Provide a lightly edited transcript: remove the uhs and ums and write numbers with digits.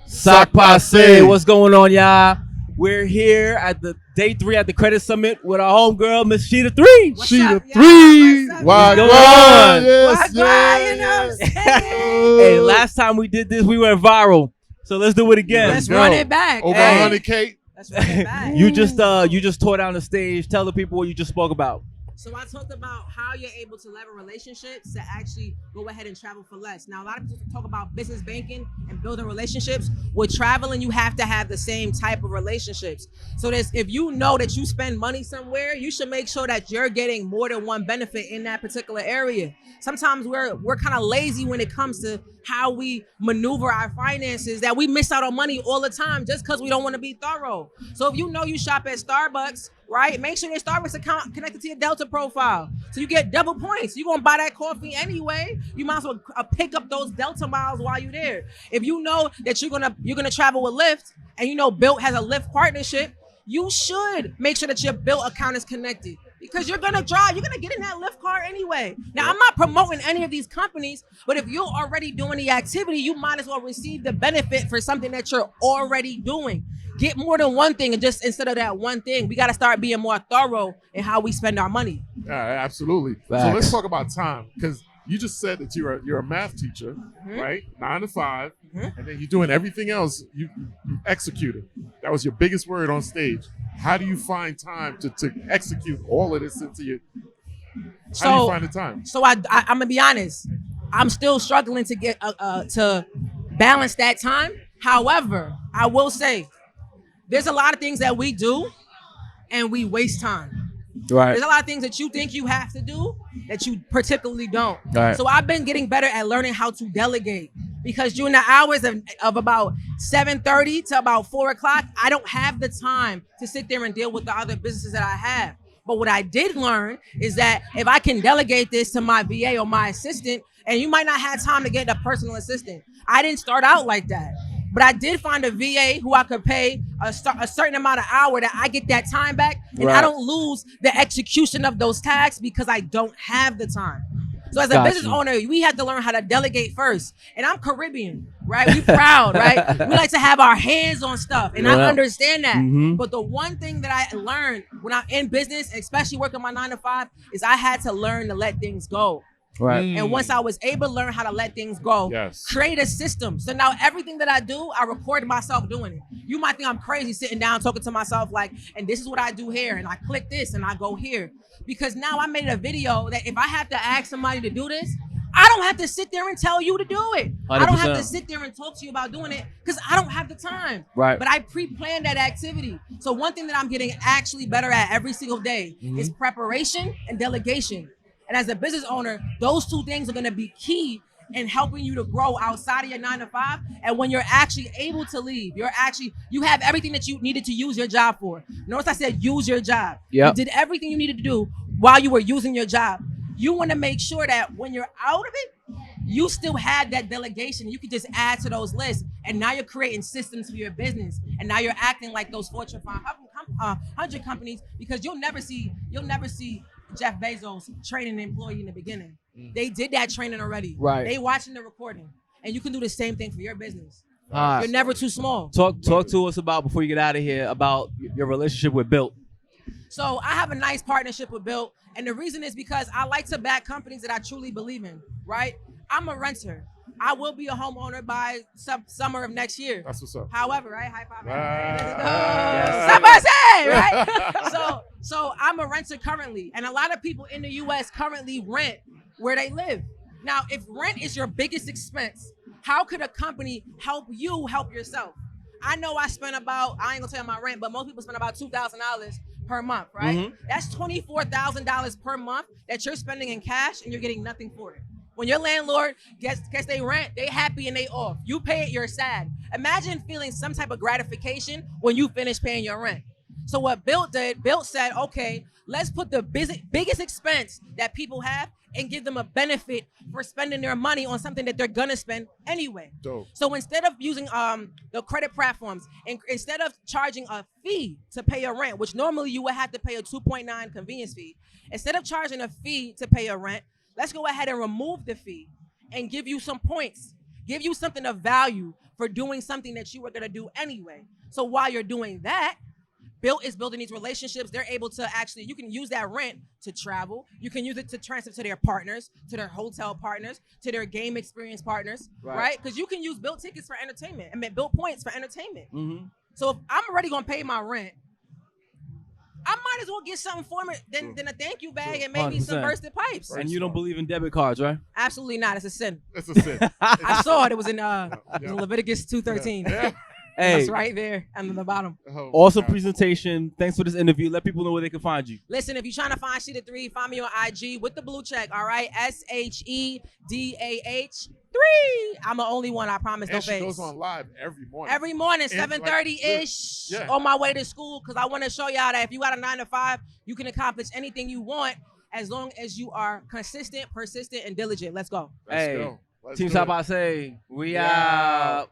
Sock Pase. What's going on, y'all? We're here at the day 3 at the Credit Summit with our homegirl, Miss Shedah 3. Shedah 3. What's going on? Yes, you know what I'm saying? Hey, last time we did this, we went viral. So let's do it again. Let's run it back. Over Hey. 100K. Let's run it back. You just tore down the stage. Tell the people what you just spoke about. So I talked about how you're able to lever relationships to actually go ahead and travel for less. Now, a lot of people talk about business banking and building relationships. With traveling, you have to have the same type of relationships. So if you know that you spend money somewhere, you should make sure that you're getting more than one benefit in that particular area. Sometimes we're kind of lazy when it comes to how we maneuver our finances, that we miss out on money all the time just because we don't want to be thorough. So if you know you shop at Starbucks, right, make sure your Starbucks account connected to your Delta profile. So you get double points. You're going to buy that coffee anyway. You might as well pick up those Delta miles while you're there. If you know that you're gonna travel with Lyft, and you know Bilt has a Lyft partnership, you should make sure that your Bilt account is connected. Because you're gonna get in that Lyft car anyway. Now, I'm not promoting any of these companies, but if you're already doing the activity, you might as well receive the benefit for something that you're already doing. Get more than one thing, and just instead of that one thing, we gotta start being more thorough in how we spend our money. Absolutely. Facts. So let's talk about time, because you just said that you're a math teacher, right? 9 to 5, and then you're doing everything else. You executed. That was your biggest word on stage. How do you find time to execute all of this into you? How do you find the time? So I'm gonna be honest. I'm still struggling to get to balance that time. However, I will say there's a lot of things that we do and we waste time. Right. There's a lot of things that you think you have to do that you particularly don't. Right. So I've been getting better at learning how to delegate, because during the hours of about 7:30 to about 4 o'clock, I don't have the time to sit there and deal with the other businesses that I have. But what I did learn is that if I can delegate this to my VA or my assistant, and you might not have time to get a personal assistant. I didn't start out like that. But I did find a VA who I could pay a certain amount of hour that I get that time back, and I don't lose the execution of those tasks because I don't have the time. So as a business owner, we have to learn how to delegate first. And I'm Caribbean, right? We proud, right? We like to have our hands on stuff, and I understand that. But the one thing that I learned when I'm in business, especially working my 9 to 5, is I had to learn to let things go. Right. And once I was able to learn how to let things go, create a system. So now everything that I do, I record myself doing it. You might think I'm crazy sitting down talking to myself like, and this is what I do here, and I click this and I go here. Because now I made a video that if I have to ask somebody to do this, I don't have to sit there and tell you to do it. 100%. I don't have to sit there and talk to you about doing it because I don't have the time. Right. But I pre-planned that activity. So one thing that I'm getting actually better at every single day is preparation and delegation. And as a business owner, those two things are going to be key in helping you to grow outside of your 9 to 5. And when you're actually able to leave, you have everything that you needed to use your job for. Notice I said use your job. You did everything you needed to do while you were using your job. You want to make sure that when you're out of it, you still had that delegation. You can just add to those lists. And now you're creating systems for your business. And now you're acting like those Fortune 500 companies, because you'll never see Jeff Bezos training an employee in the beginning. They did that training already. Right. They watching the recording. And you can do the same thing for your business. You're never too small. Talk to us about, before you get out of here, about your relationship with Bilt. So I have a nice partnership with Bilt. And the reason is because I like to back companies that I truly believe in, right? I'm a renter. I will be a homeowner by summer of next year. That's what's up. However, right? High five. Somebody say, right? So I'm a renter currently. And a lot of people in the U.S. currently rent where they live. Now, if rent is your biggest expense, how could a company help you help yourself? I know I spend about, I ain't gonna tell you my rent, but most people spend about $2,000 per month, right? That's $24,000 per month that you're spending in cash, and you're getting nothing for it. When your landlord gets they rent, they happy and they off. You pay it, you're sad. Imagine feeling some type of gratification when you finish paying your rent. So what Bilt did, Bilt said, okay, let's put the biggest expense that people have and give them a benefit for spending their money on something that they're gonna spend anyway. Dope. So instead of using the credit platforms, and instead of charging a fee to pay your rent, which normally you would have to pay a 2.9 convenience fee, instead of charging a fee to pay your rent, let's go ahead and remove the fee and give you some points. give you something of value for doing something that you were gonna do anyway. So while you're doing that, Built is building these relationships. They're able to actually, you can use that rent to travel. You can use it to transfer to their partners, to their hotel partners, to their game experience partners, right? Because you can use Built tickets for entertainment. I mean, Built points for entertainment. So if I'm already gonna pay my rent, I might as well get something for me than a thank you bag and maybe 100%. some bursted pipes. And you don't believe in debit cards, right? Absolutely not. It's a sin. It's a sin. I saw it. It was in Leviticus 2:13. Yeah. Hey, It's right there under the bottom. Oh, awesome God. presentation. Thanks for this interview. Let people know where they can find you. Listen, if you're trying to find Shedah 3, find me on IG with the blue check, all right? SHEDAH 3. I'm the only one, I promise. And No she face. goes on live every morning. Every morning, And, 7:30-ish, yeah. on my way to school, because I want to show y'all that if you got a 9 to 5, you can accomplish anything you want as long as you are consistent, persistent, and diligent. Let's go. Let's Hey, go. Let's Team do South it. by Say, we Yeah. out.